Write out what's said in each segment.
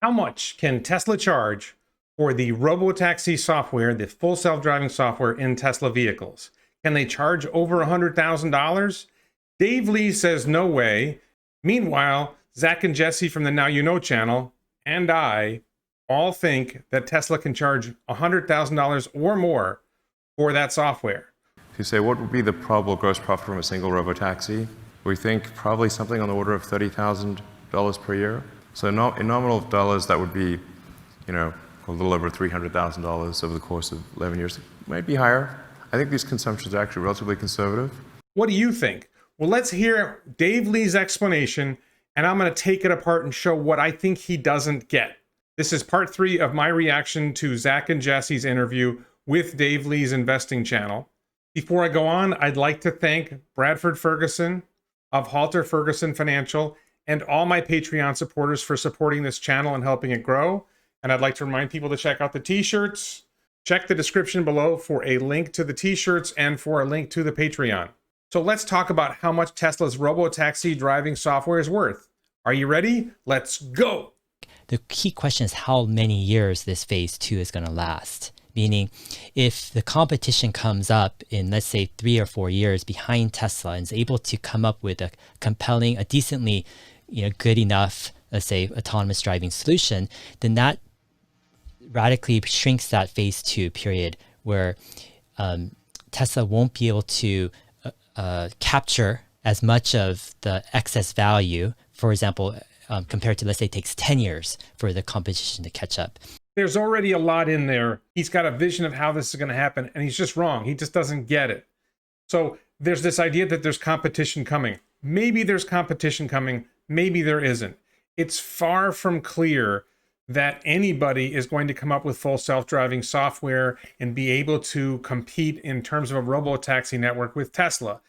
How much can Tesla charge for the Robotaxi software, the full self-driving software in Tesla vehicles? Can they charge over $100,000? Dave Lee says no way. Meanwhile, Zac and Jesse from the Now You Know channel and I all think that Tesla can charge $100,000 or more for that software. If you say, what would be the probable gross profit from a single robotaxi? We think probably something on the order of $30,000 per year. So in nominal dollars, that would be, a little over $300,000 over the course of 11 years. It might be higher. I think these consumptions are actually relatively conservative. What do you think? Well, let's hear Dave Lee's explanation, and I'm going to take it apart and show what I think he doesn't get. This is part 3 of my reaction to Zac and Jesse's interview with Dave Lee's investing channel. Before I go on, I'd like to thank Bradford Ferguson of Halter Ferguson Financial and all my Patreon supporters for supporting this channel and helping it grow. And I'd like to remind people to check out the t-shirts. Check the description below for a link to the t-shirts and for a link to the Patreon. So let's talk about how much Tesla's Robotaxi driving software is worth. Are you ready? Let's go. The key question is how many years this phase 2 is going to last. Meaning, if the competition comes up in, let's say, 3 or 4 years behind Tesla and is able to come up with a compelling, a decently, good enough, let's say, autonomous driving solution, then that radically shrinks that phase 2 period where Tesla won't be able to capture as much of the excess value, for example, compared to, let's say, it takes 10 years for the competition to catch up. There's already a lot in there. He's got a vision of how this is going to happen, and he's just wrong. He just doesn't get it. So there's this idea that there's competition coming. Maybe there's competition coming. Maybe there isn't. It's far from clear that anybody is going to come up with full self-driving software and be able to compete in terms of a robotaxi network with Tesla.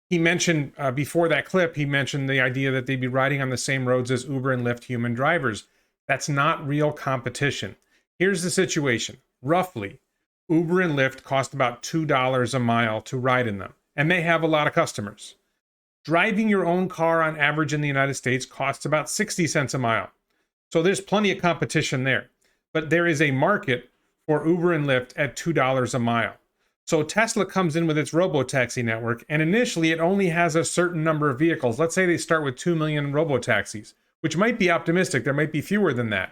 He mentioned before that clip, he mentioned the idea that they'd be riding on the same roads as Uber and Lyft human drivers. That's not real competition. Here's the situation. Roughly, Uber and Lyft cost about $2 a mile to ride in them, and they have a lot of customers. Driving your own car on average in the United States costs about 60 cents a mile. So there's plenty of competition there. But there is a market for Uber and Lyft at $2 a mile. So Tesla comes in with its robotaxi network, and initially it only has a certain number of vehicles. Let's say they start with 2 million robotaxis, which might be optimistic. There might be fewer than that.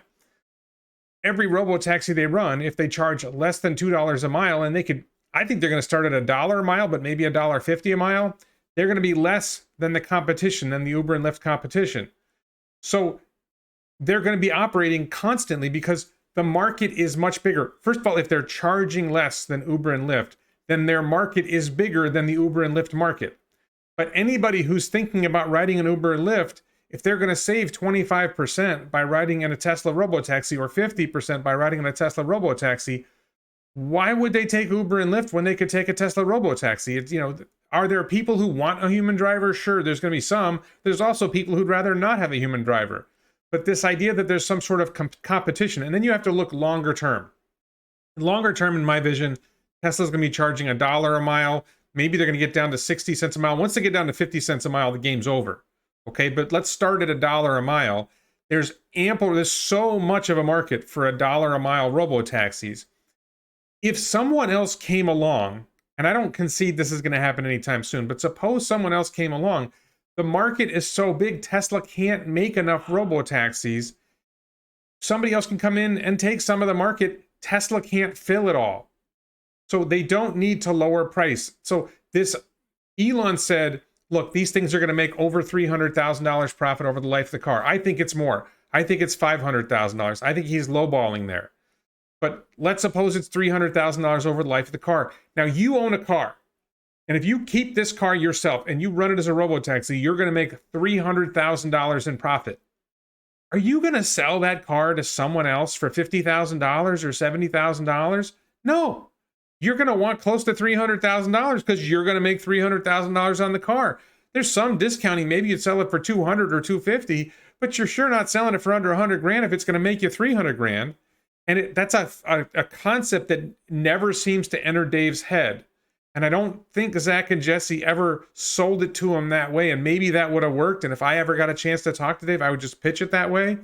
Every robotaxi they run, if they charge less than $2 a mile, and I think they're going to start at $1 a mile, but maybe $1.50 a mile, they're going to be less than the competition, than the Uber and Lyft competition. So they're going to be operating constantly because the market is much bigger. First of all, if they're charging less than Uber and Lyft, then their market is bigger than the Uber and Lyft market. But anybody who's thinking about riding an Uber and Lyft, if they're going to save 25% by riding in a Tesla robotaxi or 50% by riding in a Tesla robotaxi, why would they take Uber and Lyft when they could take a Tesla robotaxi? Are there people who want a human driver? Sure, there's going to be some. There's also people who'd rather not have a human driver. But this idea that there's some sort of competition, and then you have to look longer term. Longer term, in my vision, Tesla's going to be charging $1 a mile. Maybe they're going to get down to 60 cents a mile. Once they get down to 50 cents a mile, the game's over. Okay, but let's start at $1 a mile. There's so much of a market for $1 a mile robotaxis. If someone else came along, and I don't concede this is going to happen anytime soon, but suppose someone else came along, the market is so big, Tesla can't make enough robotaxis. Somebody else can come in and take some of the market. Tesla can't fill it all. So they don't need to lower price. So Elon said, look, these things are going to make over $300,000 profit over the life of the car. I think it's more. I think it's $500,000. I think he's lowballing there. But let's suppose it's $300,000 over the life of the car. Now you own a car. And if you keep this car yourself and you run it as a robotaxi, you're going to make $300,000 in profit. Are you going to sell that car to someone else for $50,000 or $70,000? No. You're going to want close to $300,000 because you're going to make $300,000 on the car. There's some discounting. Maybe you'd sell it for $200 or $250, but you're sure not selling it for under $100,000 if it's going to make you $300,000. And that's a concept that never seems to enter Dave's head. And I don't think Zac and Jesse ever sold it to him that way. And maybe that would have worked. And if I ever got a chance to talk to Dave, I would just pitch it that way.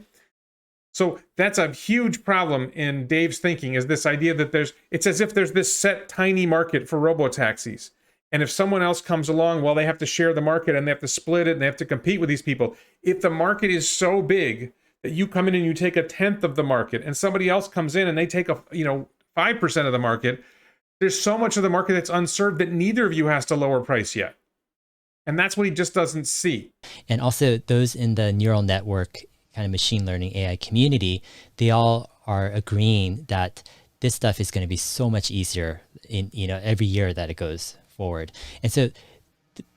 So that's a huge problem in Dave's thinking, is this idea that it's as if there's this set tiny market for robotaxis. And if someone else comes along, well, they have to share the market and they have to split it and they have to compete with these people. If the market is so big that you come in and you take 1/10 of the market and somebody else comes in and they take 5% of the market, there's so much of the market that's unserved that neither of you has to lower price yet. And that's what he just doesn't see. And also those in the neural network kind of machine learning AI community, they all are agreeing that this stuff is going to be so much easier in every year that it goes forward. And so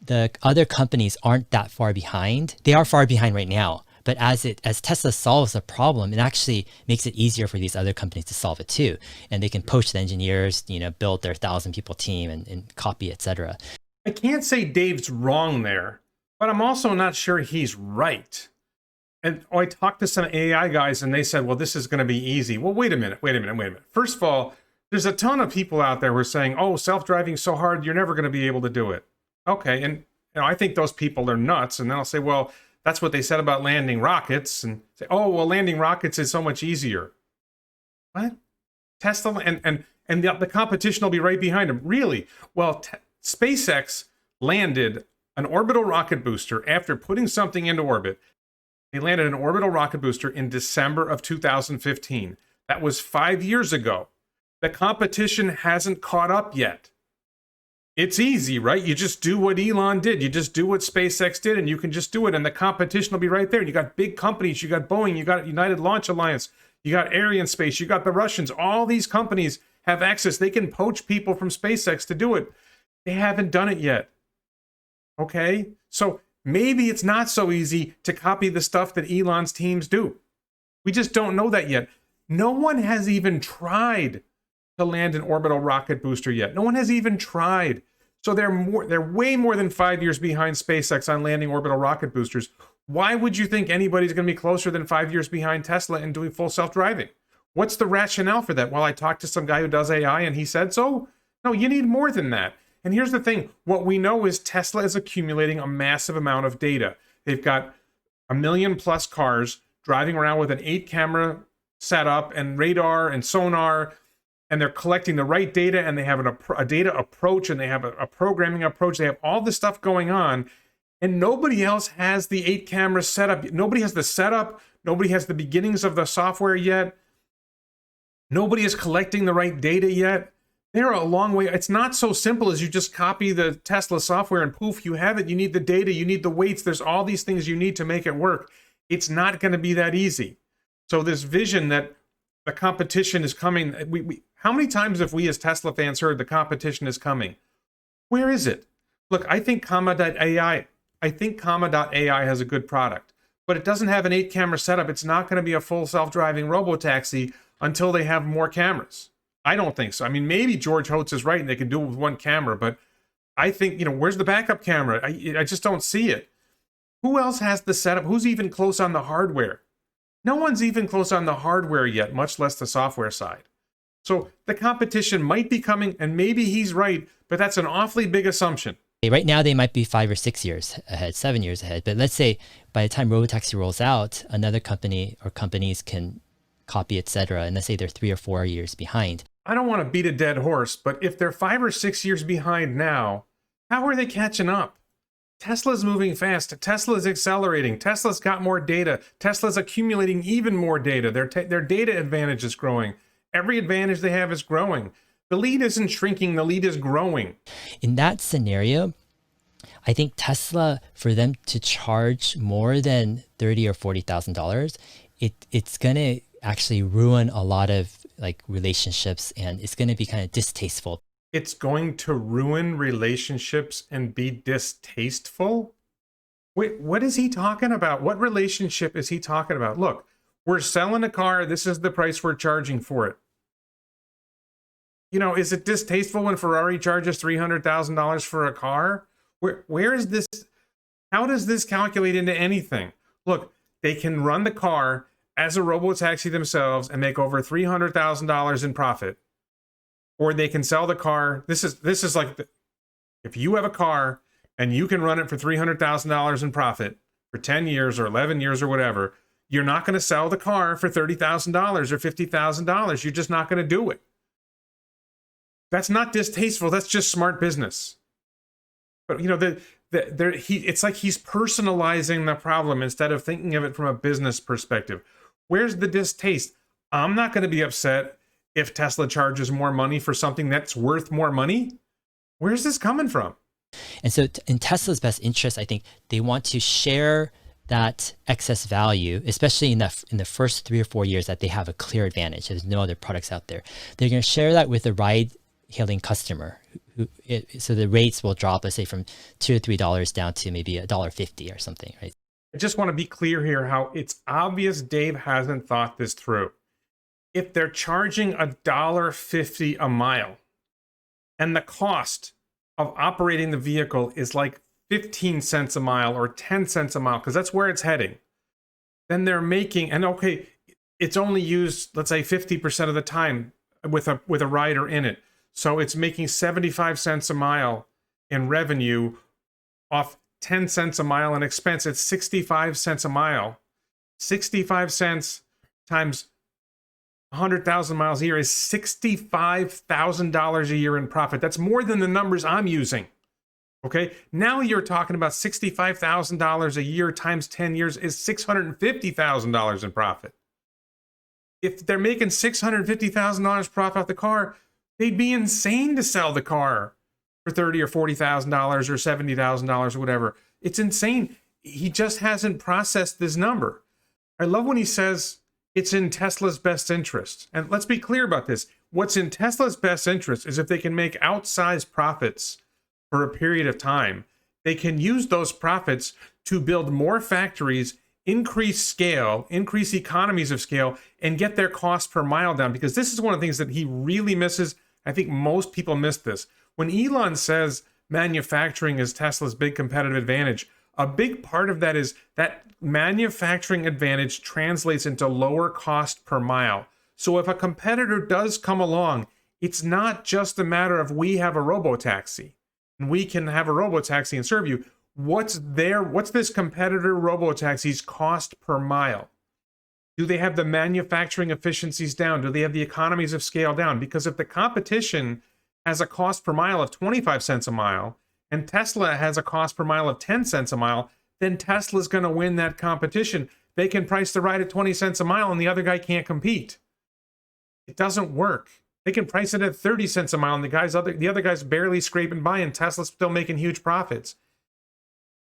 the other companies aren't that far behind. They are far behind right now, but as Tesla solves a problem, it actually makes it easier for these other companies to solve it too. And they can poach the engineers, build their 1,000 people team and copy, etc. I can't say Dave's wrong there, but I'm also not sure he's right. And I talked to some AI guys and they said, well, this is going to be easy. Well, wait a minute. First of all, there's a ton of people out there who are saying, oh, self-driving is so hard, you're never going to be able to do it. Okay, and I think those people are nuts. And then I'll say, well, that's what they said about landing rockets. And say, oh, well, landing rockets is so much easier. What? Tesla and the competition will be right behind them. Really? Well, SpaceX landed an orbital rocket booster after putting something into orbit. They landed an orbital rocket booster in December of 2015. That was 5 years ago. The competition hasn't caught up yet. It's easy, right? You just do what Elon did. You just do what SpaceX did, and you can just do it, and the competition will be right there. You got big companies. You got Boeing. You got United Launch Alliance. You got Arianespace. You got the Russians. All these companies have access. They can poach people from SpaceX to do it. They haven't done it yet. Okay? So maybe it's not so easy to copy the stuff that Elon's teams do. We just don't know that yet. No one has even tried to land an orbital rocket booster yet. No one has even tried. So they're way more than 5 years behind SpaceX on landing orbital rocket boosters. Why would you think anybody's going to be closer than 5 years behind Tesla in doing full self-driving? What's the rationale for that? Well, I talked to some guy who does AI and he said so. No, you need more than that. And here's the thing. What we know is Tesla is accumulating a massive amount of data. They've got 1 million plus cars driving around with an 8-camera setup and radar and sonar, and they're collecting the right data, and they have a data approach, and they have a programming approach. They have all this stuff going on, and nobody else has the 8-camera setup. Nobody has the setup. Nobody has the beginnings of the software yet. Nobody is collecting the right data yet. They're a long way. It's not so simple as you just copy the Tesla software and poof, you have it. You need the data. You need the weights. There's all these things you need to make it work. It's not going to be that easy. So this vision that the competition is coming, how many times have we as Tesla fans heard the competition is coming? Where is it? Look, I think Comma.ai has a good product, but it doesn't have an 8-camera setup. It's not going to be a full self-driving robotaxi until they have more cameras. I don't think so. I mean, maybe George Hotz is right and they can do it with one camera, but I think, where's the backup camera? I just don't see it. Who else has the setup? Who's even close on the hardware? No one's even close on the hardware yet, much less the software side. So the competition might be coming, and maybe he's right, but that's an awfully big assumption. Right now, they might be 5 or 6 years ahead, 7 years ahead. But let's say by the time Robotaxi rolls out, another company or companies can copy, etc. And let's say they're 3 or 4 years behind. I don't want to beat a dead horse, but if they're 5 or 6 years behind now, how are they catching up? Tesla's moving fast. Tesla's accelerating. Tesla's got more data. Tesla's accumulating even more data. Their data advantage is growing. Every advantage they have is growing. The lead isn't shrinking. The lead is growing. In that scenario, I think Tesla, for them to charge more than $30,000 or $40,000, it's going to actually ruin a lot of relationships, and it's going to be kind of distasteful. It's going to ruin relationships and be distasteful? Wait, what is he talking about? What relationship is he talking about? Look, we're selling a car. This is the price we're charging for it. Is it distasteful when Ferrari charges $300,000 for a car? Where is this? How does this calculate into anything? Look, they can run the car as a robotaxi themselves and make over $300,000 in profit. Or they can sell the car. This is like, if you have a car and you can run it for $300,000 in profit for 10 years or 11 years or whatever, You're not going to sell the car for $30,000 or $50,000. You're just not going to do it. That's not distasteful. That's just smart business. But it's like he's personalizing the problem instead of thinking of it from a business perspective. Where's the distaste? I'm not going to be upset if Tesla charges more money for something that's worth more money. Where's this coming from? And so in Tesla's best interest, I think they want to share that excess value, especially in the first 3 or 4 years that they have a clear advantage. There's no other products out there. They're going to share that with the ride-hailing customer. So the rates will drop, let's say, from $2 or $3 down to maybe $1.50 or something, right? I just want to be clear here how it's obvious Dave hasn't thought this through. If they're charging $1.50 a mile and the cost of operating the vehicle is like 15 cents a mile or 10 cents a mile, because that's where it's heading, then they're making, and okay, it's only used, let's say 50% of the time with a rider in it. So it's making 75 cents a mile in revenue off 10 cents a mile in expense. It's 65 cents a mile. 65 cents times 100,000 miles a year is $65,000 a year in profit. That's more than the numbers I'm using. Okay, now you're talking about $65,000 a year times 10 years is $650,000 in profit. If they're making $650,000 profit off the car, they'd be insane to sell the car for $30,000 or $40,000 or $70,000 or whatever. It's insane. He just hasn't processed this number. I love when he says it's in Tesla's best interest. And let's be clear about this. What's in Tesla's best interest is if they can make outsized profits for a period of time, they can use those profits to build more factories, increase scale, increase economies of scale, and get their cost per mile down. Because this is one of the things that he really misses. I think most people miss this. When Elon says manufacturing is Tesla's big competitive advantage, a big part of that is that manufacturing advantage translates into lower cost per mile. So if a competitor does come along, it's not just a matter of we have a Robotaxi and we can have a Robotaxi and serve you. What's this competitor Robotaxi's cost per mile? Do they have the manufacturing efficiencies down? Do they have the economies of scale down? Because if the competition has a cost per mile of 25 cents a mile and Tesla has a cost per mile of 10 cents a mile, then Tesla's going to win that competition. They can price the ride at 20 cents a mile and the other guy can't compete. It doesn't work. They can price it at 30 cents a mile and the other guy's barely scraping by and Tesla's still making huge profits.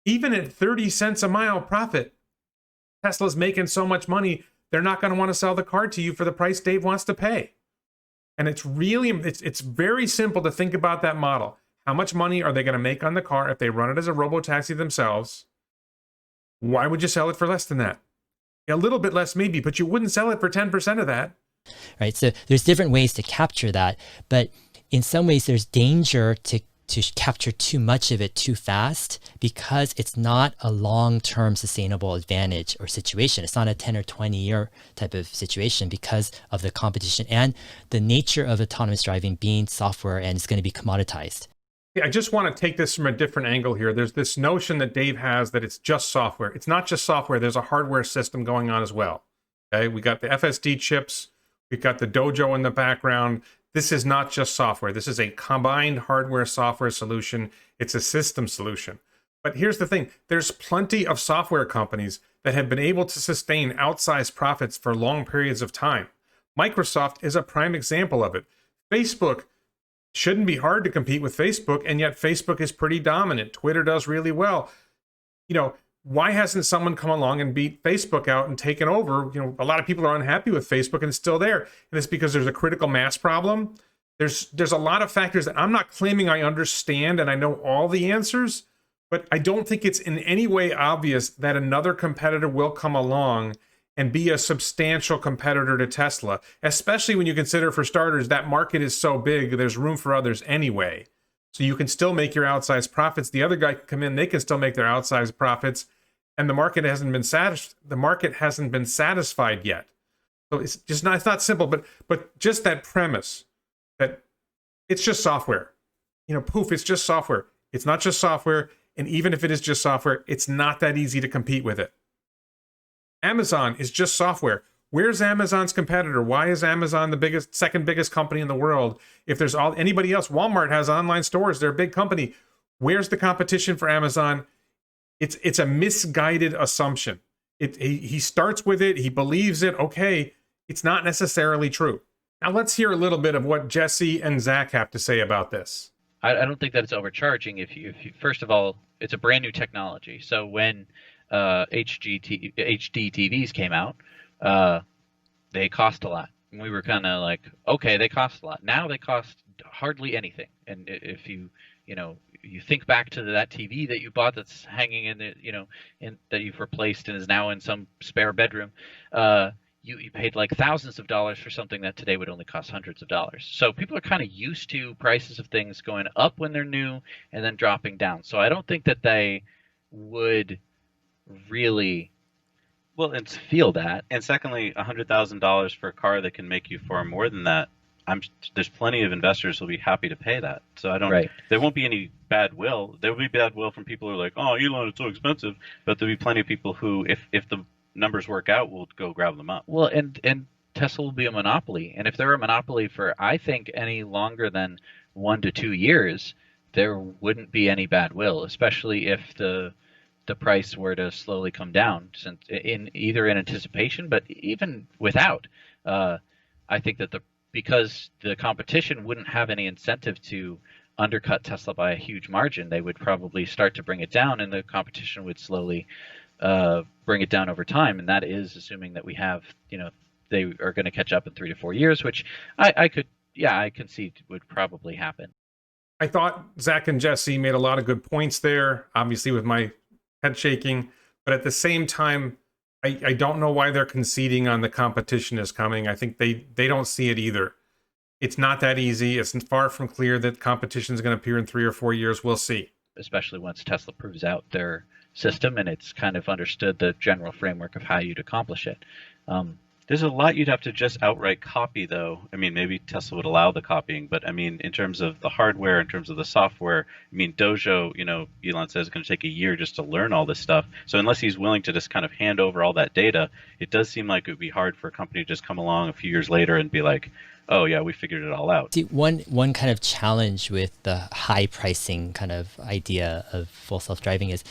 Even at 30 cents a mile profit, Tesla's making so much money, they're not going to want to sell the car to you for the price Dave wants to pay. And it's very simple to think about that model. How much money are they going to make on the car if they run it as a Robotaxi themselves? Why would you sell it for less than that? A little bit less maybe, but you wouldn't sell it for 10% of that. Right. So there's different ways to capture that, but in some ways there's danger to capture too much of it too fast because it's not a long-term sustainable advantage or situation. It's not a 10 or 20 year type of situation because of the competition and the nature of autonomous driving being software and it's going to be commoditized. I just want to take this from a different angle here. There's this notion that Dave has that it's just software. It's not just software. There's a hardware system going on as well. Okay, we got the FSD chips. We've got the Dojo in the background. This is not just software. This is a combined hardware-software solution. It's a system solution. But here's the thing. There's plenty of software companies that have been able to sustain outsized profits for long periods of time. Microsoft is a prime example of it. Facebook shouldn't be hard to compete with Facebook, and yet Facebook is pretty dominant. Twitter does really well. Why hasn't someone come along and beat Facebook out and taken over? A lot of people are unhappy with Facebook and it's still there. And it's because there's a critical mass problem. There's a lot of factors that I'm not claiming I understand and I know all the answers, but I don't think it's in any way obvious that another competitor will come along and be a substantial competitor to Tesla, especially when you consider, for starters, that market is so big, there's room for others anyway. So you can still make your outsized profits. The other guy can come in, they can still make their outsized profits, and the market hasn't been satisfied yet. So it's not simple, but just that premise that it's just software. Poof, it's just software. It's not just software, and even if it is just software, it's not that easy to compete with it. Amazon is just software. Where's Amazon's competitor? Why is Amazon the second biggest company in the world? If there's anybody else, Walmart has online stores. They're a big company. Where's the competition for Amazon? It's a misguided assumption. He starts with it. He believes it. Okay, it's not necessarily true. Now let's hear a little bit of what Jesse and Zac have to say about this. I don't think that it's overcharging. If you first of all, it's a brand new technology. So when HD TVs came out, they cost a lot. And we were kind of like, okay, they cost a lot. Now they cost hardly anything. And if you think back to that TV that you bought that's hanging in the, that you've replaced and is now in some spare bedroom, you paid like thousands of dollars for something that today would only cost hundreds of dollars. So people are kind of used to prices of things going up when they're new and then dropping down. So I don't think that they would really feel that. And secondly, $100,000 for a car that can make you far more than that. There's plenty of investors who'll be happy to pay that. So there won't be any bad will. There will be bad will from people who are like, oh, Elon, it's so expensive. But there'll be plenty of people who, if the numbers work out, will go grab them up. Well, and Tesla will be a monopoly. And if they're a monopoly for, I think, any longer than 1 to 2 years, there wouldn't be any bad will, especially if the price were to slowly come down, since in anticipation, but even without. I think that because the competition wouldn't have any incentive to undercut Tesla by a huge margin, they would probably start to bring it down, and the competition would slowly bring it down over time. And that is assuming that we have, they are going to catch up in 3 to 4 years, which I concede would probably happen. I thought Zac and Jesse made a lot of good points there, obviously with my head shaking, but at the same time, I don't know why they're conceding on the competition is coming. I think they don't see it either. It's not that easy. It's far from clear that competition is going to appear in 3 or 4 years. We'll see. Especially once Tesla proves out their system and it's kind of understood the general framework of how you'd accomplish it. There's a lot you'd have to just outright copy, though. I mean, maybe Tesla would allow the copying, but I mean, in terms of the hardware, in terms of the software, I mean, Dojo, Elon says it's going to take a year just to learn all this stuff. So unless he's willing to just kind of hand over all that data, it does seem like it would be hard for a company to just come along a few years later and be like, oh yeah, we figured it all out. See, one kind of challenge with the high pricing kind of idea of full self-driving is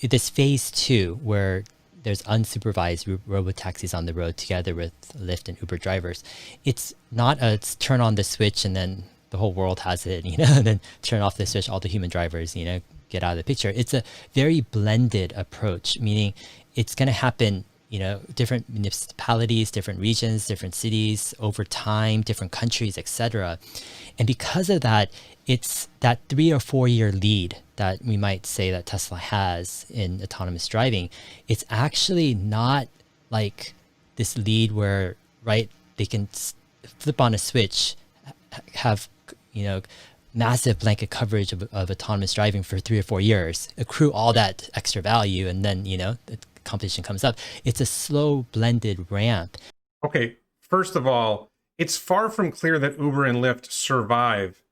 this phase 2 where there's unsupervised robotaxis on the road together with Lyft and Uber drivers. It's not turn on the switch and then the whole world has it, and then turn off the switch, all the human drivers, get out of the picture. It's a very blended approach, meaning it's going to happen, different municipalities, different regions, different cities over time, different countries, etc. And because of that, it's that 3 or 4 year lead that we might say that Tesla has in autonomous driving. It's actually not like this lead where, they can flip on a switch, have, massive blanket coverage of autonomous driving for 3 or 4 years, accrue all that extra value, and then, the competition comes up. It's a slow blended ramp. Okay, first of all, it's far from clear that Uber and Lyft survive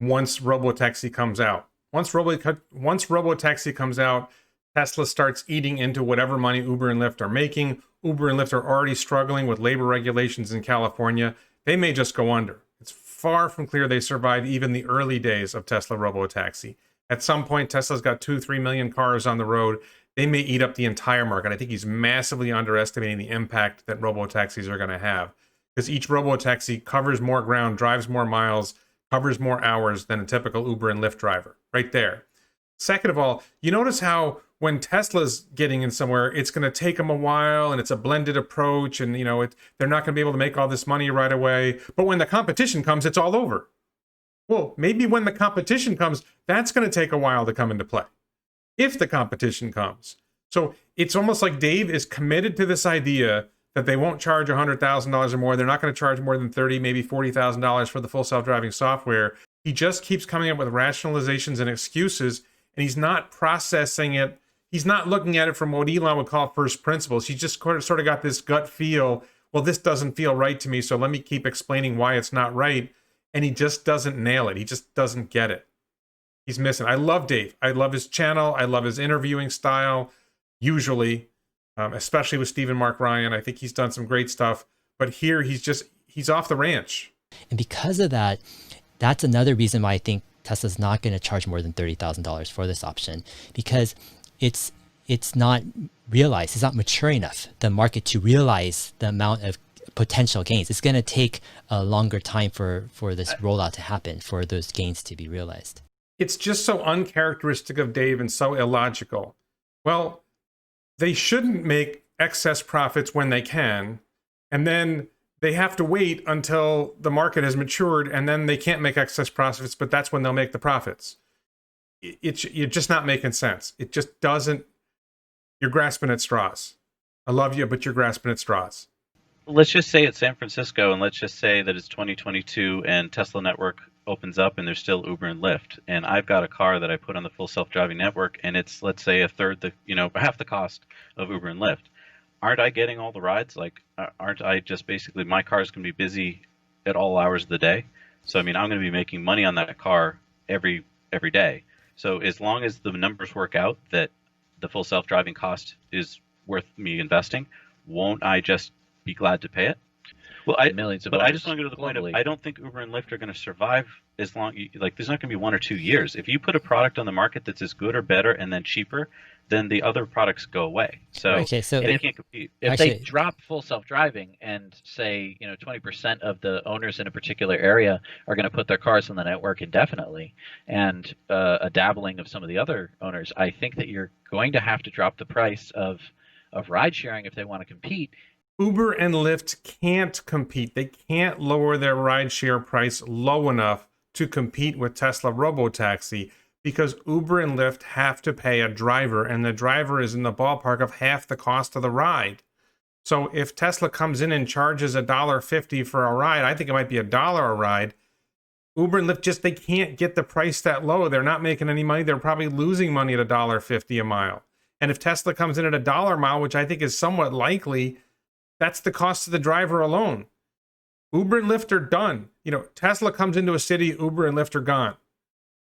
once Robotaxi comes out. Once Robotaxi comes out, Tesla starts eating into whatever money Uber and Lyft are making. Uber and Lyft are already struggling with labor regulations in California. They may just go under. It's far from clear they survive even the early days of Tesla Robotaxi. At some point, Tesla's got 2-3 million cars on the road. They may eat up the entire market. I think he's massively underestimating the impact that robotaxis are going to have, because each robotaxi covers more ground, drives more miles, covers more hours than a typical Uber and Lyft driver, right there. Second of all, you notice how when Tesla's getting in somewhere, it's going to take them a while, and it's a blended approach, and they're not going to be able to make all this money right away. But when the competition comes, it's all over. Well, maybe when the competition comes, that's going to take a while to come into play, if the competition comes. So it's almost like Dave is committed to this idea that they won't charge $100,000 or more. They're not going to charge more than $30,000, maybe $40,000 for the full self-driving software. He just keeps coming up with rationalizations and excuses, and he's not processing it. He's not looking at it from what Elon would call first principles. He just sort of got this gut feel, well, this doesn't feel right to me, so let me keep explaining why it's not right. And he just doesn't nail it. He just doesn't get it. He's missing. I love Dave. I love his channel. I love his interviewing style, usually. especially with Stephen Mark Ryan. I think he's done some great stuff, but here he's off the ranch. And because of that, that's another reason why I think Tesla's not going to charge more than $30,000 for this option, because it's not realized, it's not mature enough, the market, to realize the amount of potential gains. It's going to take a longer time for this rollout to happen, for those gains to be realized. It's just so uncharacteristic of Dave and so illogical. Well, they shouldn't make excess profits when they can, and then they have to wait until the market has matured, and then they can't make excess profits, but that's when they'll make the profits. You're just not making sense. It just doesn't. You're grasping at straws. I love you, but you're grasping at straws. Let's just say it's San Francisco, and let's just say that it's 2022 and Tesla network opens up and there's still Uber and Lyft, and I've got a car that I put on the full self-driving network, and it's, let's say, a third, half the cost of Uber and Lyft. Aren't I getting all the rides? Like, aren't I just basically, my car is going to be busy at all hours of the day? So, I mean, I'm going to be making money on that car every day. So as long as the numbers work out that the full self-driving cost is worth me investing, won't I just be glad to pay it? Well, millions of but I dollars just want to go to the point of, globally. I don't think Uber and Lyft are going to survive as long, like, there's not going to be 1 or 2 years. If you put a product on the market that's as good or better and then cheaper, then the other products go away. So, Okay, so they can't compete. If they Actually- drop full self-driving and say, 20% of the owners in a particular area are going to put their cars on the network indefinitely, and a dabbling of some of the other owners, I think that you're going to have to drop the price of ride sharing if they want to compete. Uber and Lyft can't compete. They can't lower their rideshare price low enough to compete with Tesla Robotaxi, because Uber and Lyft have to pay a driver, and the driver is in the ballpark of half the cost of the ride. So if Tesla comes in and charges $1.50 for a ride, I think it might be $1 a ride. Uber and Lyft they can't get the price that low. They're not making any money. They're probably losing money at $1.50 a mile. And if Tesla comes in at $1 a mile, which I think is somewhat likely, that's the cost of the driver alone. Uber and Lyft are done. Tesla comes into a city, Uber and Lyft are gone.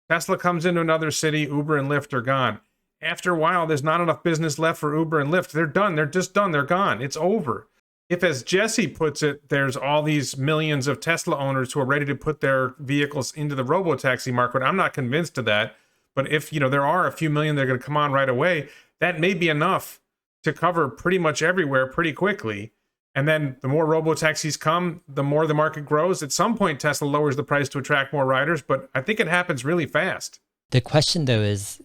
Tesla comes into another city, Uber and Lyft are gone. After a while, there's not enough business left for Uber and Lyft. They're done. They're just done. They're gone. It's over. If, as Jesse puts it, there's all these millions of Tesla owners who are ready to put their vehicles into the robotaxi market, I'm not convinced of that. But if, there are a few million that are going to come on right away, that may be enough to cover pretty much everywhere pretty quickly. And then the more robotaxis come, the more the market grows. At some point, Tesla lowers the price to attract more riders, but I think it happens really fast. The question, though, is,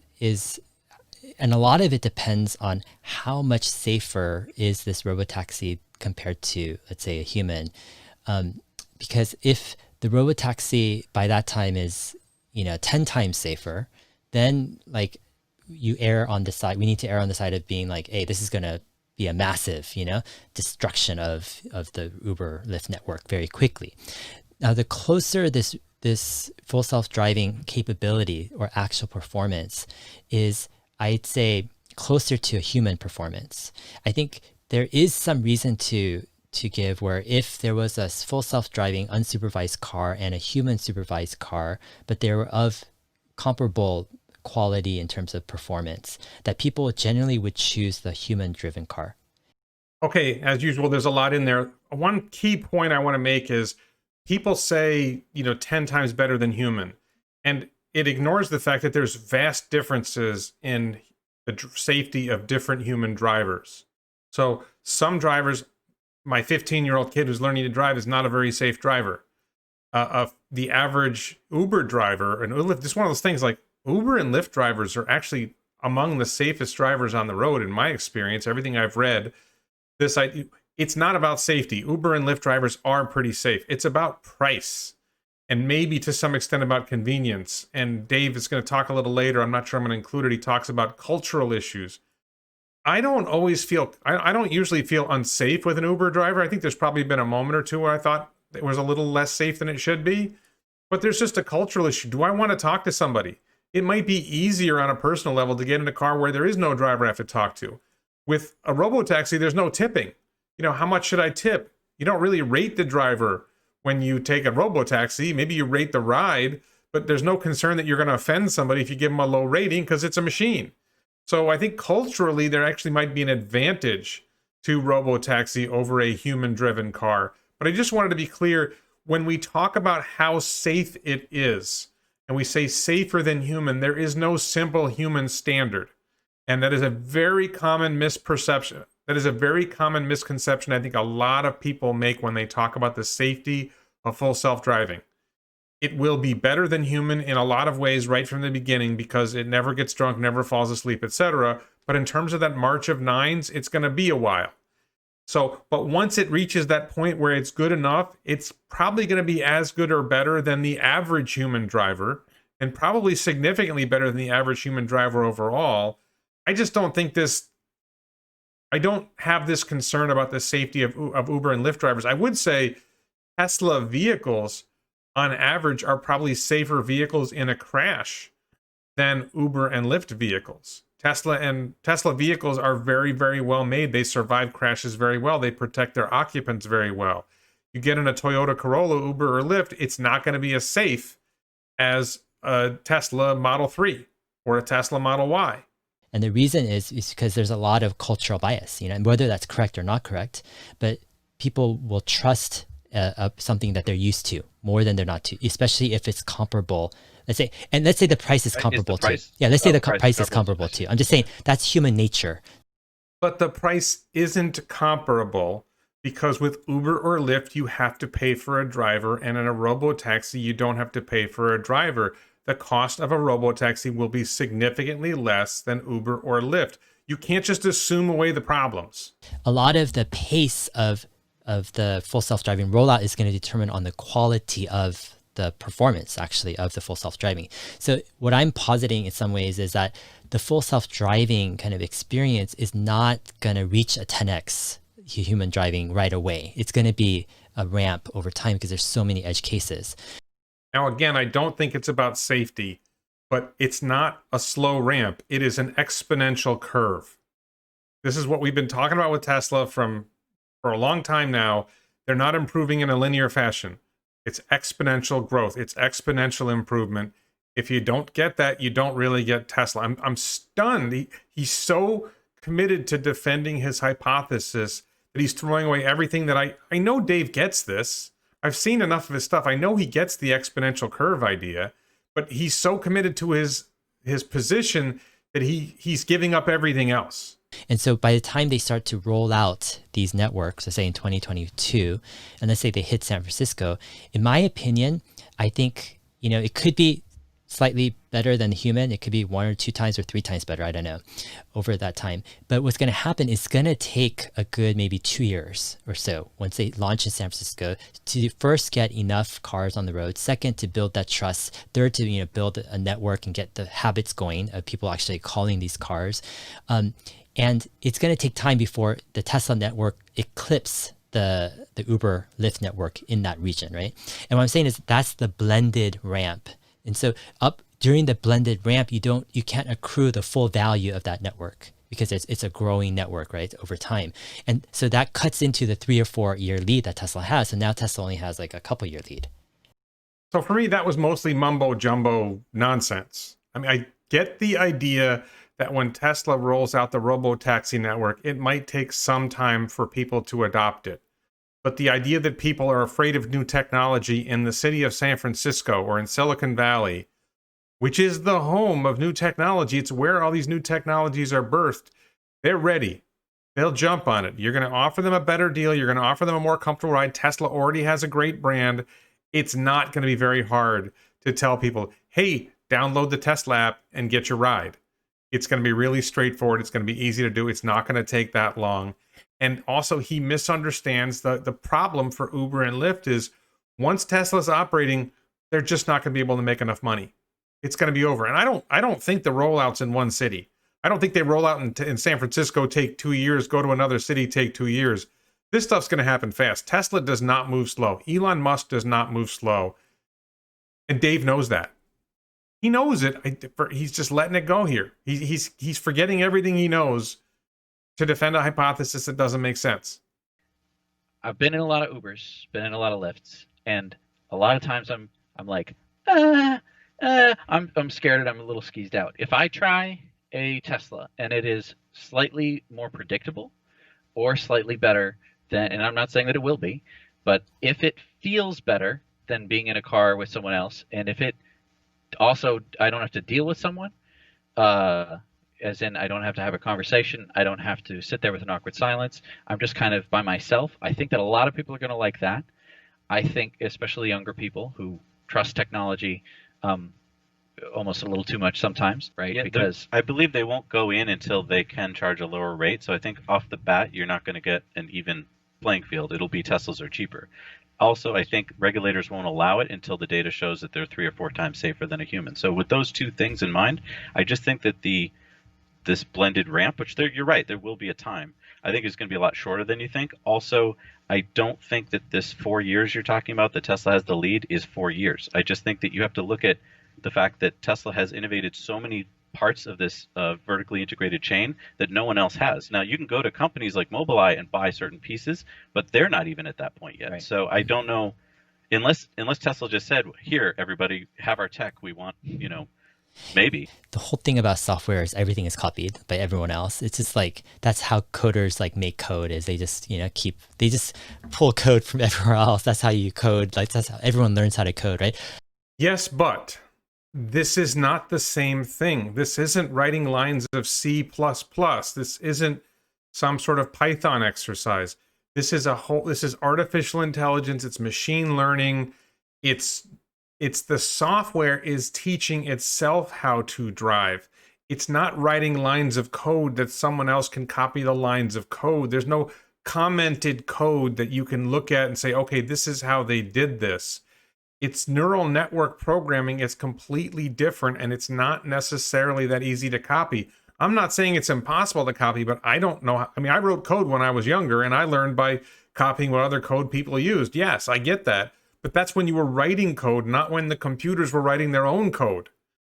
and a lot of it depends on how much safer is this robotaxi compared to, let's say, a human. Because if the robotaxi by that time is, 10 times safer, then we need to err on the side of being like, hey, this is going to be a massive, destruction of the Uber Lyft network very quickly. Now, the closer this full self-driving capability or actual performance is, I'd say, closer to a human performance. I think there is some reason to give where if there was a full self-driving unsupervised car and a human supervised car, but they were of comparable quality in terms of performance, that people generally would choose the human-driven car. Okay, as usual, there's a lot in there. One key point I want to make is people say, 10 times better than human. And it ignores the fact that there's vast differences in the safety of different human drivers. So some drivers, my 15-year-old kid who's learning to drive is not a very safe driver. The average Uber driver, and Lyft, it's one of those things like Uber and Lyft drivers are actually among the safest drivers on the road in my experience, everything I've read. It's not about safety. Uber and Lyft drivers are pretty safe. It's about price and maybe to some extent about convenience. And Dave is going to talk a little later. I'm not sure I'm going to include it. He talks about cultural issues. I don't usually feel unsafe with an Uber driver. I think there's probably been a moment or two where I thought it was a little less safe than it should be. But there's just a cultural issue. Do I want to talk to somebody? It might be easier on a personal level to get in a car where there is no driver I have to talk to. With a robotaxi, there's no tipping. How much should I tip? You don't really rate the driver when you take a robotaxi. Maybe you rate the ride, but there's no concern that you're going to offend somebody if you give them a low rating because it's a machine. So I think culturally there actually might be an advantage to Robotaxi over a human-driven car. But I just wanted to be clear, when we talk about how safe it is, and we say safer than human, there is no simple human standard. And that is a very common misperception. That is a very common misconception I think a lot of people make when they talk about the safety of full self-driving. It will be better than human in a lot of ways right from the beginning because it never gets drunk, never falls asleep, etc. But in terms of that march of nines, it's going to be a while. So, but once it reaches that point where it's good enough, it's probably going to be as good or better than the average human driver, and probably significantly better than the average human driver overall. I just don't think I don't have this concern about the safety of Uber and Lyft drivers. I would say Tesla vehicles, on average, are probably safer vehicles in a crash than Uber and Lyft vehicles. Tesla vehicles are very, very well made. They survive crashes very well. They protect their occupants very well. You get in a Toyota Corolla, Uber, or Lyft, it's not going to be as safe as a Tesla Model 3 or a Tesla Model Y. And the reason is because there's a lot of cultural bias, and whether that's correct or not correct, but people will trust something that they're used to more than they're not to, especially if it's comparable. Let's say the price is comparable to. Yeah, let's say the price is comparable to. I'm just saying that's human nature. But the price isn't comparable because with Uber or Lyft, you have to pay for a driver, and in a Robotaxi, you don't have to pay for a driver. The cost of a Robotaxi will be significantly less than Uber or Lyft. You can't just assume away the problems. A lot of the pace of the full self-driving rollout is going to determine on the quality of the performance, actually, of the full self-driving. So what I'm positing in some ways is that the full self-driving kind of experience is not going to reach a 10x human driving right away. It's going to be a ramp over time because there's so many edge cases. Now, again, I don't think it's about safety, but it's not a slow ramp. It is an exponential curve. This is what we've been talking about with Tesla for a long time now. They're not improving in a linear fashion. It's exponential growth. It's exponential improvement. If you don't get that, you don't really get Tesla. I'm stunned. He's so committed to defending his hypothesis that he's throwing away everything that I know Dave gets this. I've seen enough of his stuff. I know he gets the exponential curve idea, but he's so committed to his position that he's giving up everything else. And so by the time they start to roll out these networks, let's say in 2022, and let's say they hit San Francisco, in my opinion, I think, it could be slightly better than the human. It could be 1 or 2 times or 3 times better. I don't know, over that time. But what's going to happen is going to take a good maybe 2 years or so once they launch in San Francisco to first get enough cars on the road. Second, to build that trust. Third, to build a network and get the habits going of people actually calling these cars. And it's going to take time before the Tesla network eclipses the Uber Lyft network in that region, right? And what I'm saying is that's the blended ramp. And so up during the blended ramp, you can't accrue the full value of that network because it's a growing network, right, over time. And so that cuts into the 3 or 4 year lead that Tesla has. So now Tesla only has like a couple year lead. So for me, that was mostly mumbo jumbo nonsense. I mean, I get the idea that when Tesla rolls out the Robotaxi network, it might take some time for people to adopt it. But the idea that people are afraid of new technology in the city of San Francisco or in Silicon Valley, which is the home of new technology, it's where all these new technologies are birthed, they're ready. They'll jump on it. You're going to offer them a better deal. You're going to offer them a more comfortable ride. Tesla already has a great brand. It's not going to be very hard to tell people, hey, download the Tesla app and get your ride. It's going to be really straightforward. It's going to be easy to do. It's not going to take that long. And also, he misunderstands the problem for Uber and Lyft is once Tesla's operating, they're just not going to be able to make enough money. It's going to be over. And I don't think the rollouts in one city. I don't think they roll out in San Francisco, take 2 years, go to another city, take 2 years. This stuff's going to happen fast. Tesla does not move slow. Elon Musk does not move slow. And Dave knows that. He knows it. He's just letting it go here. He's forgetting everything he knows to defend a hypothesis that doesn't make sense. I've been in a lot of Ubers, been in a lot of Lyfts, and a lot of times I'm like, I'm scared and I'm a little skeezed out. If I try a Tesla and it is slightly more predictable or slightly better than, and I'm not saying that it will be, but if it feels better than being in a car with someone else, and if it also, I don't have to deal with someone, as in I don't have to have a conversation, I don't have to sit there with an awkward silence, I'm just kind of by myself. I think that a lot of people are going to like that. I think especially younger people who trust technology almost a little too much sometimes, right? Yeah, because I believe they won't go in until they can charge a lower rate. So I think off the bat, you're not going to get an even playing field. It'll be Teslas are cheaper. Also, I think regulators won't allow it until the data shows that they're 3 or 4 times safer than a human. So with those two things in mind, I just think that this blended ramp, which you're right, there will be a time, I think it's going to be a lot shorter than you think. Also, I don't think that this 4 years you're talking about that Tesla has the lead is 4 years. I just think that you have to look at the fact that Tesla has innovated so many parts of this vertically integrated chain that no one else has. Now, you can go to companies like Mobileye and buy certain pieces, but they're not even at that point yet. Right. So I don't know, unless Tesla just said, here, everybody, have our tech. We want, maybe. The whole thing about software is everything is copied by everyone else. It's just like, that's how coders like make code, is they just, they just pull code from everywhere else. That's how you code. Like, that's how everyone learns how to code, right? Yes, but this is not the same thing. This isn't writing lines of C++. This isn't some sort of Python exercise. This is artificial intelligence. It's machine learning. It's the software is teaching itself how to drive. It's not writing lines of code that someone else can copy the lines of code. There's no commented code that you can look at and say, okay, this is how they did this. It's neural network programming. It's completely different, and it's not necessarily that easy to copy. I'm not saying it's impossible to copy, but I don't know. I wrote code when I was younger, and I learned by copying what other code people used. Yes, I get that. But that's when you were writing code, not when the computers were writing their own code.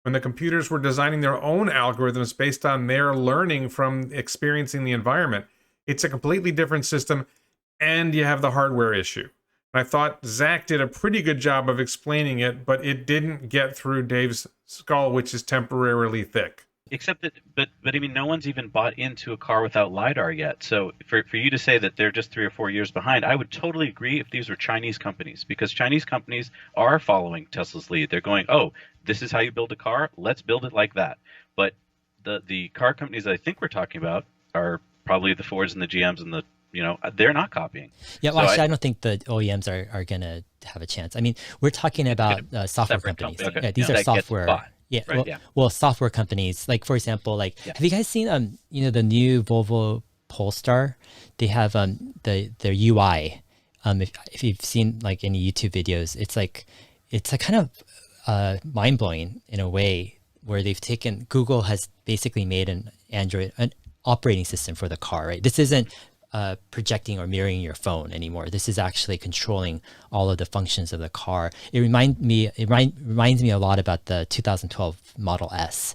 When the computers were designing their own algorithms based on their learning from experiencing the environment. It's a completely different system, and you have the hardware issue. I thought Zac did a pretty good job of explaining it, but it didn't get through Dave's skull, which is temporarily thick. Except that, but I mean, no one's even bought into a car without LiDAR yet. So for you to say that they're just 3 or 4 years behind, I would totally agree if these were Chinese companies, because Chinese companies are following Tesla's lead. They're going, oh, this is how you build a car. Let's build it like that. But the car companies that I think we're talking about are probably the Fords and the GMs and the, they're not copying. Yeah, well, actually, I don't think the OEMs are going to have a chance. I mean, we're talking about software companies. Company. Okay. Yeah, these are That gets software. bought. Yeah, Right, well, software companies, like for example, have you guys seen the new Volvo Polestar? They have their UI. If you've seen like any YouTube videos, it's like kind of mind blowing in a way, where Google has basically made an operating system for the car, right? This isn't projecting or mirroring your phone anymore. This is actually controlling all of the functions of the car. It reminds me a lot about the 2012 Model S.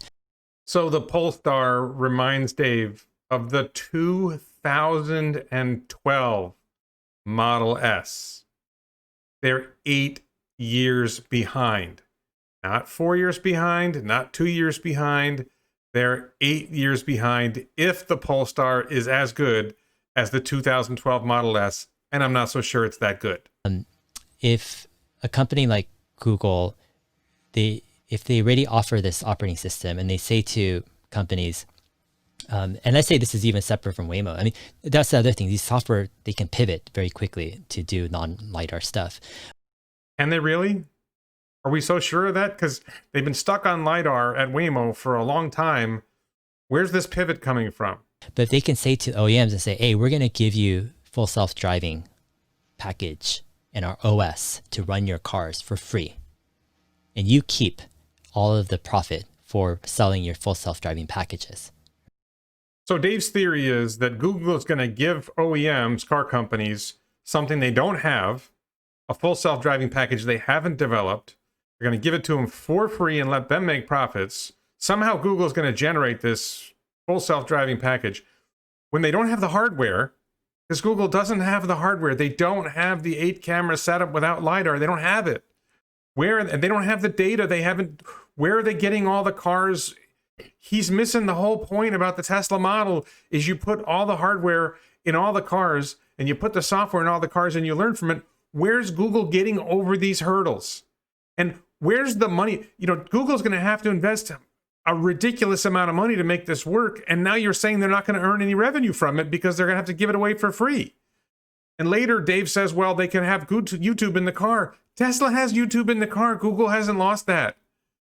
So the Polestar reminds Dave of the 2012 Model S. They're 8 years behind. Not 4 years behind, not 2 years behind. They're 8 years behind if the Polestar is as good as the 2012 Model S, and I'm not so sure it's that good. If a company like Google, if they already offer this operating system, and they say to companies, and let's say this is even separate from Waymo. I mean, that's the other thing. These software, they can pivot very quickly to do non-LiDAR stuff. Can they really? Are we so sure of that? Because they've been stuck on LiDAR at Waymo for a long time. Where's this pivot coming from? But if they can say to OEMs and say, hey, we're going to give you full self-driving package and our OS to run your cars for free, and you keep all of the profit for selling your full self-driving packages. So Dave's theory is that Google is going to give OEMs, car companies, something they don't have, a full self-driving package they haven't developed. They're going to give it to them for free and let them make profits. Somehow Google is going to generate this full self-driving package when they don't have the hardware, because Google doesn't have the hardware. They don't have the 8-camera setup without LiDAR. They don't have it. They don't have the data. Where are they getting all the cars He's missing the whole point about the Tesla model is you put all the hardware in all the cars and you put the software in all the cars and you learn from it. Where's Google getting over these hurdles? And where's the money? You know, Google's going to have to invest a ridiculous amount of money to make this work. And now you're saying they're not going to earn any revenue from it because they're going to have to give it away for free. And later, Dave says, well, they can have YouTube in the car. Tesla has YouTube in the car. Google hasn't lost that.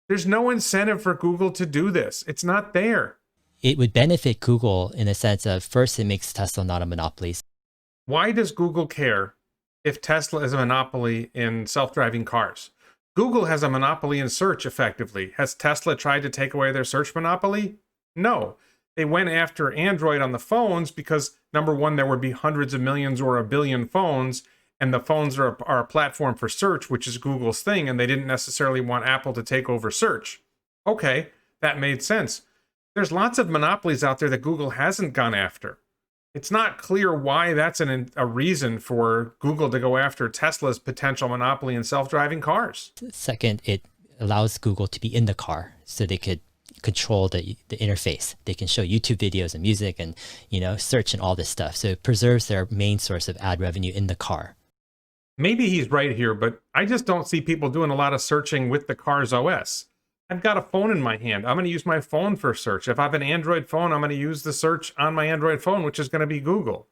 There's no incentive for Google to do this. It's not there. It would benefit Google in the sense of, first, it makes Tesla not a monopoly. Why does Google care if Tesla is a monopoly in self-driving cars? Google has a monopoly in search, effectively. Has Tesla tried to take away their search monopoly? No. They went after Android on the phones because, number one, there would be hundreds of millions or a billion phones, and the phones are a platform for search, which is Google's thing, and they didn't necessarily want Apple to take over search. Okay, that made sense. There's lots of monopolies out there that Google hasn't gone after. It's not clear why that's a reason for Google to go after Tesla's potential monopoly in self-driving cars. Second, it allows Google to be in the car so they could control the interface. They can show YouTube videos and music and, you know, search and all this stuff. So it preserves their main source of ad revenue in the car. Maybe he's right here, but I just don't see people doing a lot of searching with the car's OS. I've got a phone in my hand. I'm going to use my phone for search. If I have an Android phone, I'm going to use the search on my Android phone, which is going to be Google.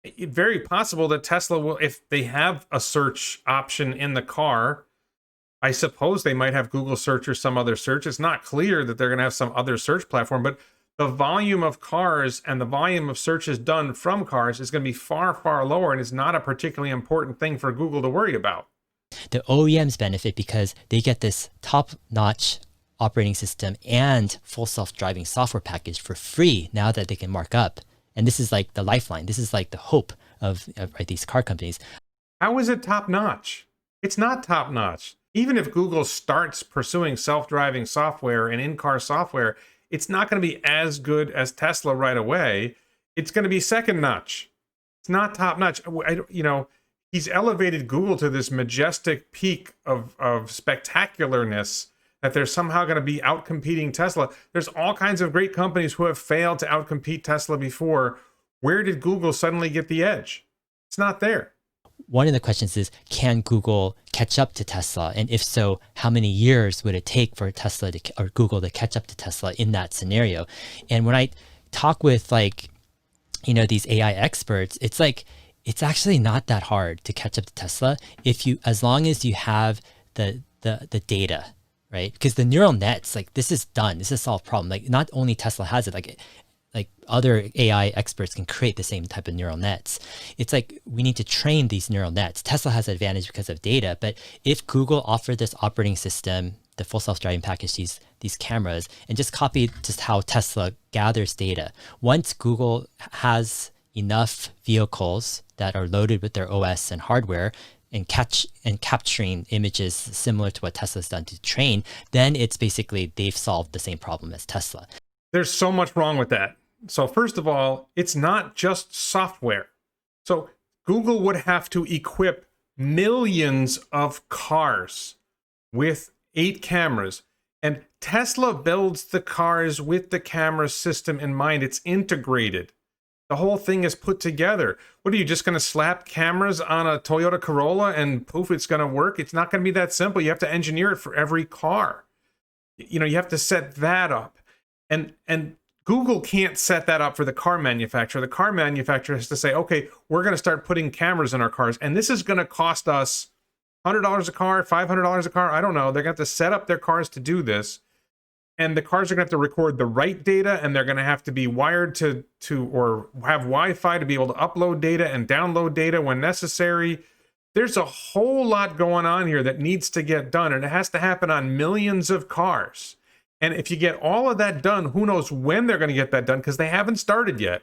It's very possible that Tesla will, if they have a search option in the car, I suppose they might have Google search or some other search. It's not clear that they're going to have some other search platform, but the volume of cars and the volume of searches done from cars is going to be far, far lower, and it's not a particularly important thing for Google to worry about. The OEMs benefit because they get this top-notch operating system and full self-driving software package for free now that they can mark up. And this is like the lifeline. This is like the hope of these car companies. How is it top-notch? It's not top-notch. Even if Google starts pursuing self-driving software and in-car software, it's not going to be as good as Tesla right away. It's going to be second-notch. It's not top-notch. You know, he's elevated Google to this majestic peak of spectacularness that they're somehow going to be outcompeting Tesla. There's all kinds of great companies who have failed to outcompete Tesla before. Where did Google suddenly get the edge? It's not there. One of the questions is, can Google catch up to Tesla? And if so, how many years would it take for Tesla or Google to catch up to Tesla in that scenario? And when I talk with, like, you know, these AI experts, it's like, it's actually not that hard to catch up to Tesla as long as you have the data, right? Because the neural nets, like, this is done. This is a solved problem. Like, not only Tesla has it, like other AI experts can create the same type of neural nets. It's like we need to train these neural nets. Tesla has an advantage because of data, but if Google offered this operating system, the full self-driving package, these cameras, and just copy just how Tesla gathers data, once Google has enough vehicles that are loaded with their OS and hardware and capturing images similar to what Tesla's done to train, then it's basically they've solved the same problem as Tesla. There's so much wrong with that. So first of all, it's not just software. So Google would have to equip millions of cars with 8 cameras. And Tesla builds the cars with the camera system in mind. It's integrated. The whole thing is put together. What are you just going to slap cameras on a Toyota Corolla and poof, it's going to work? It's not going to be that simple. You have to engineer it for every car. You know, you have to set that up. And Google can't set that up for the car manufacturer. The car manufacturer has to say, okay, we're going to start putting cameras in our cars, and this is going to cost us $100 a car, $500 a car. I don't know. They're going to have to set up their cars to do this. And the cars are going to have to record the right data, and they're going to have to be wired to or have Wi-Fi to be able to upload data and download data when necessary. There's a whole lot going on here that needs to get done, and it has to happen on millions of cars. And if you get all of that done, who knows when they're going to get that done, because they haven't started yet.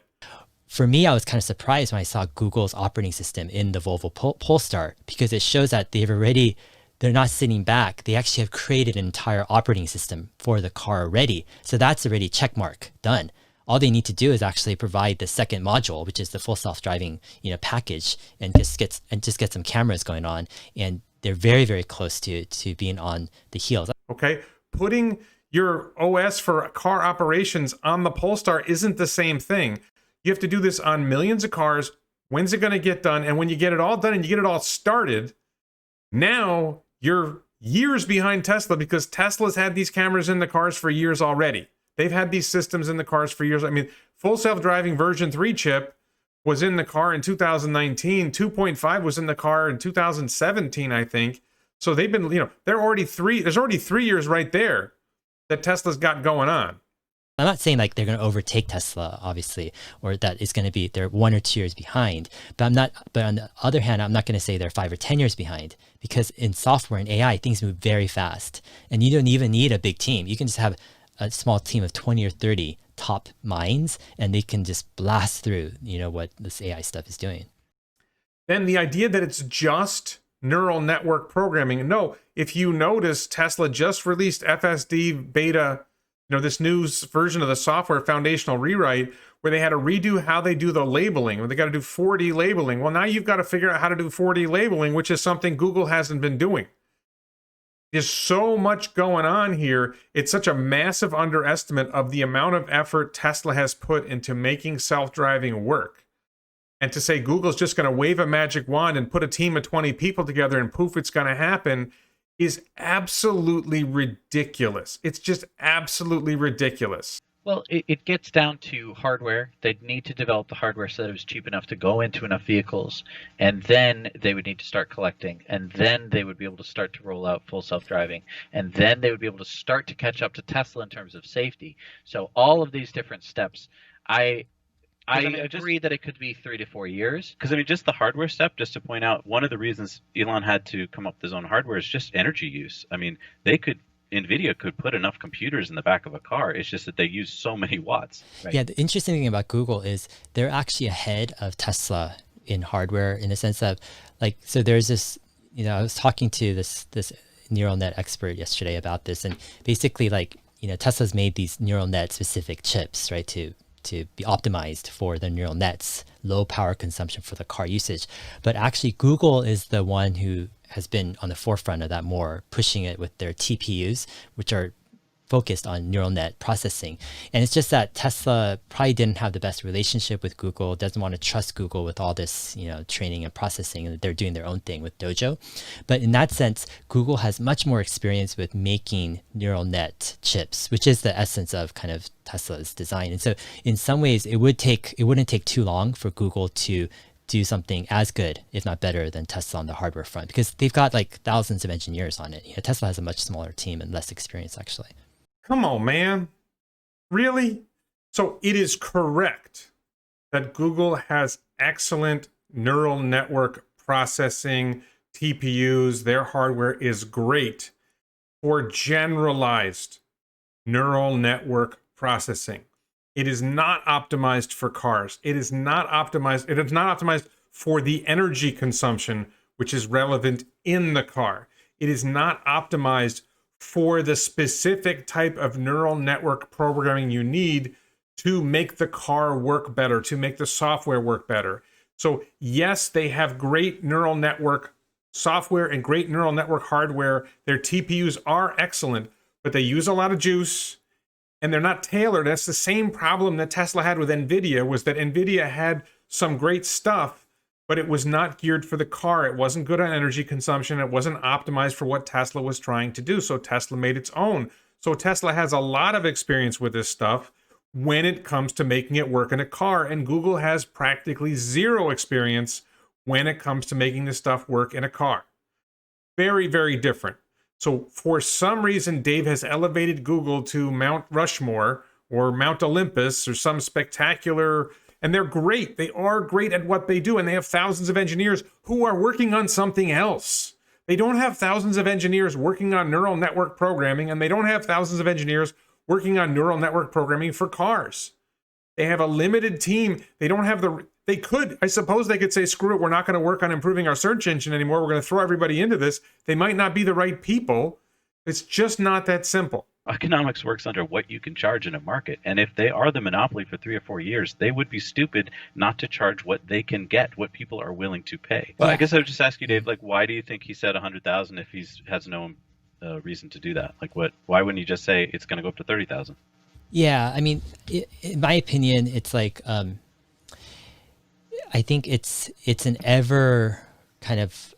For me, I was kind of surprised when I saw Google's operating system in the Volvo Polestar, because it shows that they're not sitting back. They actually have created an entire operating system for the car already. So that's already check mark done. All they need to do is actually provide the second module, which is the full self-driving, package, and just get some cameras going on. And they're very, very close to being on the heels. Okay, putting your OS for car operations on the Polestar isn't the same thing. You have to do this on millions of cars. When's it going to get done? And when you get it all done and you get it all started, now you're years behind Tesla because Tesla's had these cameras in the cars for years already. They've had these systems in the cars for years. I mean, full self-driving version 3 chip was in the car in 2019. 2.5 was in the car in 2017, I think. So they've been, there's already 3 years right there that Tesla's got going on. I'm not saying like they're going to overtake Tesla, obviously, or that it's going to be they're 1 or 2 years behind. But on the other hand, I'm not going to say they're 5 or 10 years behind, because in software and AI, things move very fast, and you don't even need a big team. You can just have a small team of 20 or 30 top minds, and they can just blast through, what this AI stuff is doing. Then the idea that it's just neural network programming. No, if you notice, Tesla just released FSD beta, this new version of the software foundational rewrite, where they had to redo how they do the labeling, where they got to do 4D labeling. Well, now you've got to figure out how to do 4D labeling, which is something Google hasn't been doing. There's so much going on here. It's such a massive underestimate of the amount of effort Tesla has put into making self-driving work. And to say Google's just going to wave a magic wand and put a team of 20 people together and poof, it's going to happen, is absolutely ridiculous. It's just absolutely ridiculous. Well, it gets down to hardware. They'd need to develop the hardware so that it was cheap enough to go into enough vehicles, and then they would need to start collecting, and then they would be able to start to roll out full self-driving, and then they would be able to start to catch up to Tesla in terms of safety. So all of these different steps, I agree that it could be 3 to 4 years. Because, just the hardware step, just to point out, one of the reasons Elon had to come up with his own hardware is just energy use. NVIDIA could put enough computers in the back of a car. It's just that they use so many watts. Right? Yeah, the interesting thing about Google is they're actually ahead of Tesla in hardware, in the sense of, so there's this, I was talking to this neural net expert yesterday about this, and basically, Tesla's made these neural net specific chips, right, to be optimized for the neural nets, low power consumption for the car usage. But actually, Google is the one who has been on the forefront of that more, pushing it with their TPUs, which are focused on neural net processing. And it's just that Tesla probably didn't have the best relationship with Google, doesn't want to trust Google with all this, training and processing, and they're doing their own thing with Dojo. But in that sense, Google has much more experience with making neural net chips, which is the essence of kind of Tesla's design. And so in some ways, it wouldn't take too long for Google to do something as good, if not better, than Tesla on the hardware front, because they've got thousands of engineers on it. Tesla has a much smaller team and less experience, actually. Come on, man. Really? So it is correct that Google has excellent neural network processing, TPUs, their hardware is great for generalized neural network processing. It is not optimized for cars. It is not optimized for the energy consumption, which is relevant in the car. It is not optimized for the specific type of neural network programming you need to make the car work better, to make the software work better. So yes, they have great neural network software and great neural network hardware. Their TPUs are excellent, but they use a lot of juice and they're not tailored. That's the same problem that Tesla had with NVIDIA, was that NVIDIA had some great stuff, but it was not geared for the car. It wasn't good on energy consumption. It wasn't optimized for what Tesla was trying to do. So Tesla made its own. So Tesla has a lot of experience with this stuff when it comes to making it work in a car. And Google has practically zero experience when it comes to making this stuff work in a car. Very, very different. So for some reason, Dave has elevated Google to Mount Rushmore or Mount Olympus or some spectacular, and they're great. They are great at what they do, and they have thousands of engineers who are working on something else. They don't have thousands of engineers working on neural network programming, and they don't have thousands of engineers working on neural network programming for cars. They have a limited team. They don't have I suppose they could say, screw it, we're not going to work on improving our search engine anymore. We're going to throw everybody into this. They might not be the right people. It's just not that simple. Economics works under what you can charge in a market. And if they are the monopoly for 3 or 4 years, they would be stupid not to charge what they can get, what people are willing to pay. Well, I guess I would just ask you, Dave, why do you think he said 100,000 if he has no reason to do that? Like, why wouldn't you just say it's going to go up to 30,000? Yeah, I mean, in my opinion, it's like I think it's an ever kind of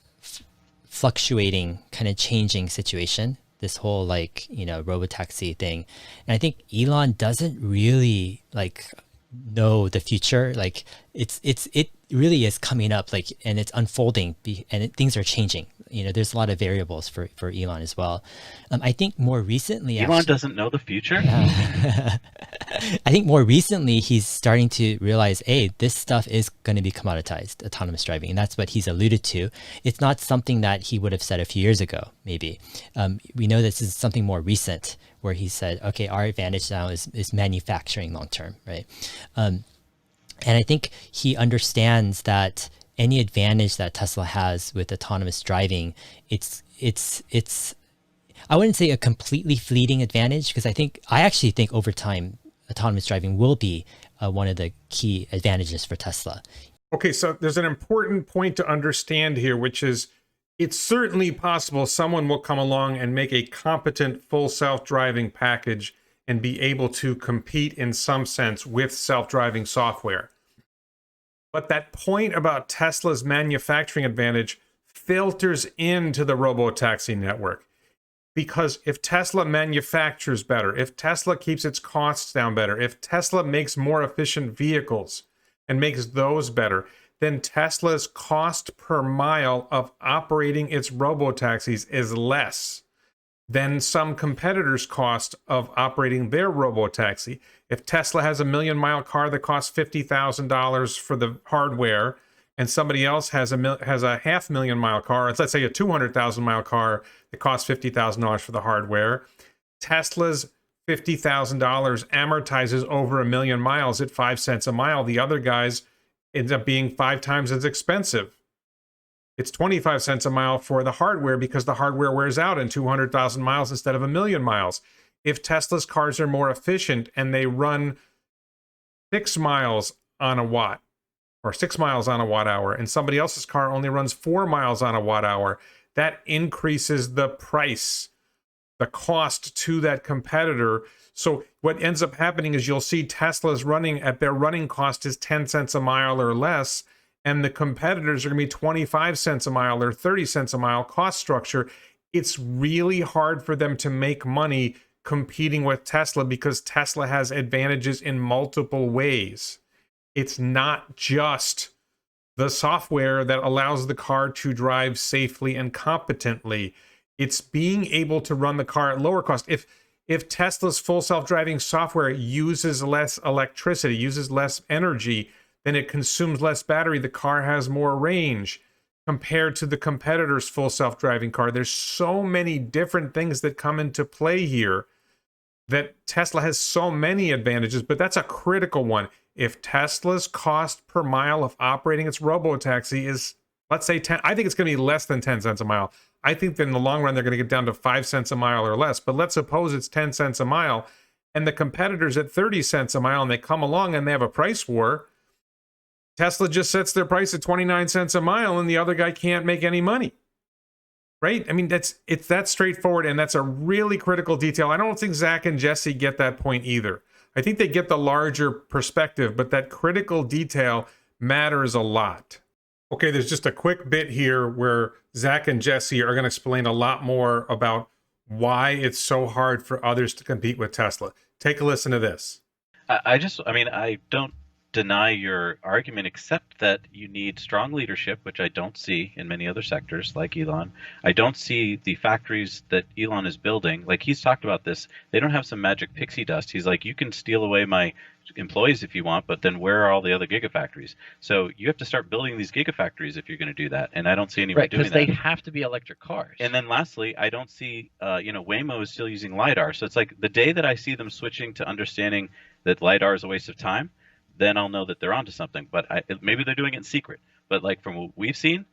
fluctuating, kind of changing situation. This whole like robotaxi thing, and I think Elon doesn't really like know the future. Like it really is coming up, like, and it's unfolding, things are changing. There's a lot of variables for Elon as well. I think more recently, Elon doesn't know the future. I think more recently he's starting to realize, hey, this stuff is going to be commoditized, autonomous driving, and that's what he's alluded to. It's not something that he would have said a few years ago. Maybe we know this is something more recent, where he said, okay, our advantage now is manufacturing long term, right? And I think he understands that any advantage that Tesla has with autonomous driving, it's I wouldn't say a completely fleeting advantage, because I actually think over time autonomous driving will be one of the key advantages for Tesla. Okay, so there's an important point to understand here, which is it's certainly possible someone will come along and make a competent full self-driving package and be able to compete in some sense with self-driving software. But that point about Tesla's manufacturing advantage filters into the Robotaxi network. Because if Tesla manufactures better, if Tesla keeps its costs down better, if Tesla makes more efficient vehicles and makes those better, then Tesla's cost per mile of operating its robotaxis is less than some competitors' cost of operating their robotaxi. If Tesla has a 1,000,000-mile car that costs $50,000 for the hardware, and somebody else has a 500,000-mile car, let's say a 200,000-mile car that costs $50,000 for the hardware, Tesla's $50,000 amortizes over 1,000,000 miles at 5 cents a mile. The other guys ends up being 5 times as expensive. It's 25 cents a mile for the hardware because the hardware wears out in 200,000 miles instead of 1,000,000 miles. If Tesla's cars are more efficient and they run 6 miles on a watt, or 6 miles on a watt hour, and somebody else's car only runs 4 miles on a watt hour, that increases the price, the cost to that competitor. So what ends up happening is you'll see Tesla's running at their running cost is 10 cents a mile or less, and the competitors are going to be 25 cents a mile or 30 cents a mile cost structure. It's really hard for them to make money competing with Tesla because Tesla has advantages in multiple ways. It's not just the software that allows the car to drive safely and competently. It's being able to run the car at lower cost. If Tesla's full self-driving software uses less electricity, uses less energy, then it consumes less battery. The car has more range compared to the competitor's full self-driving car. There's so many different things that come into play here that Tesla has so many advantages, but that's a critical one. If Tesla's cost per mile of operating its robotaxi is, let's say 10, I think it's going to be less than 10 cents a mile. I think that in the long run, they're going to get down to 5 cents a mile or less. But let's suppose it's 10 cents a mile and the competitor's at 30 cents a mile and they come along and they have a price war. Tesla just sets their price at 29 cents a mile and the other guy can't make any money. Right? I mean, it's that straightforward, and that's a really critical detail. I don't think Zac and Jesse get that point either. I think they get the larger perspective, but that critical detail matters a lot. Okay, there's just a quick bit here where Zac and Jesse are going to explain a lot more about why it's so hard for others to compete with Tesla. Take a listen to this. I don't deny your argument, except that you need strong leadership, which I don't see in many other sectors like Elon. I don't see the factories that Elon is building. Like, he's talked about this. They don't have some magic pixie dust. He's like, you can steal away my employees if you want, but then where are all the other gigafactories? So you have to start building these gigafactories if you're going to do that. And I don't see anyone doing that. Right, because they have to be electric cars. And then lastly, I don't see, Waymo is still using LiDAR. So it's like the day that I see them switching to understanding that LiDAR is a waste of time, then I'll know that they're onto something. But maybe they're doing it in secret. But like from what we've seen,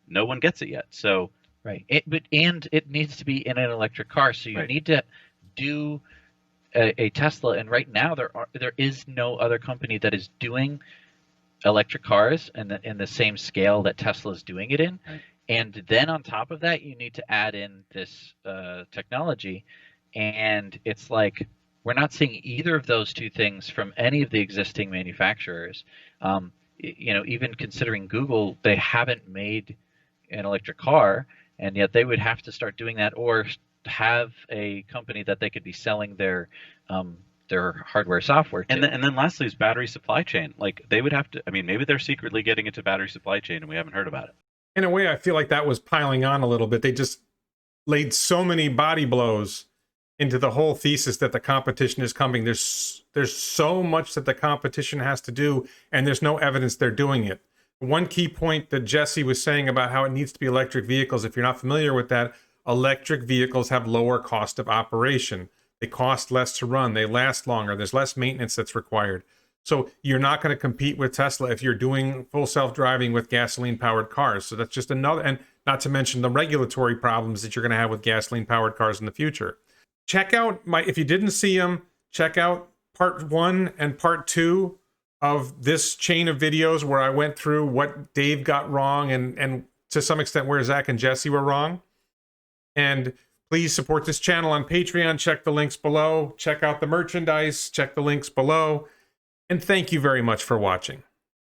no one gets it yet. So right, and it needs to be in an electric car. So you need to do a Tesla. And right now there is no other company that is doing electric cars in the same scale that Tesla is doing it in. Right. And then on top of that, you need to add in this technology. And it's like we're not seeing either of those two things from any of the existing manufacturers. Even considering Google, they haven't made an electric car, and yet they would have to start doing that, or have a company that they could be selling their hardware software to. And then lastly is battery supply chain. Like they would have to. I mean, maybe they're secretly getting into battery supply chain, and we haven't heard about it. In a way, I feel like that was piling on a little bit. They just laid so many body blows into the whole thesis that the competition is coming. There's so much that the competition has to do, and there's no evidence they're doing it. One key point that Jesse was saying about how it needs to be electric vehicles, if you're not familiar with that, electric vehicles have lower cost of operation. They cost less to run. They last longer. There's less maintenance that's required. So you're not going to compete with Tesla if you're doing full self-driving with gasoline-powered cars. So that's just another, and not to mention the regulatory problems that you're going to have with gasoline-powered cars in the future. Check out if you didn't see them, check out part 1 and part 2 of this chain of videos where I went through what Dave got wrong and to some extent where Zac and Jesse were wrong. And please support this channel on Patreon. Check the links below. Check out the merchandise. Check the links below. And thank you very much for watching.